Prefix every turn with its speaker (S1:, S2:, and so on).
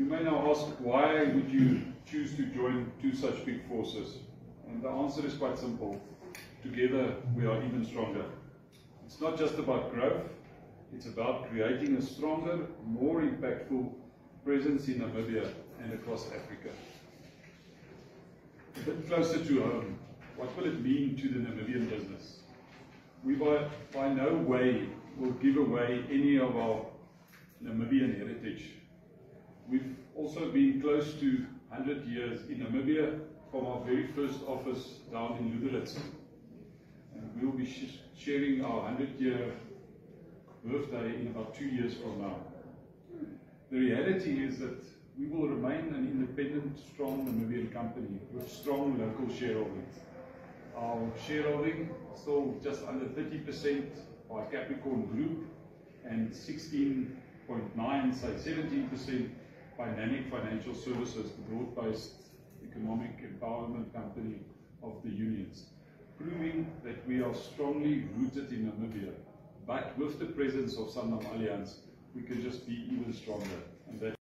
S1: You may now ask, why would you choose to join two such big forces? And the answer is quite simple. Together we are even stronger. It's not just about growth, it's about creating a stronger, more impactful presence in Namibia and across Africa. A bit closer to home, what will it mean to the Namibian business? We by no way will give away any of our Namibian heritage. We've also been close to 100 years in Namibia from our very first office down in Luderitz. And we'll be sharing our 100-year birthday in about 2 years from now. The reality is that we will remain an independent, strong Namibian company with strong local shareholding. Our shareholding is still just under 30% by Capricorn Group and 16.9, say 17% by NANIC Financial Services, the broad-based economic empowerment company of the unions, proving that we are strongly rooted in Namibia. But with the presence of Sanlam Alliance, we can just be even stronger. And that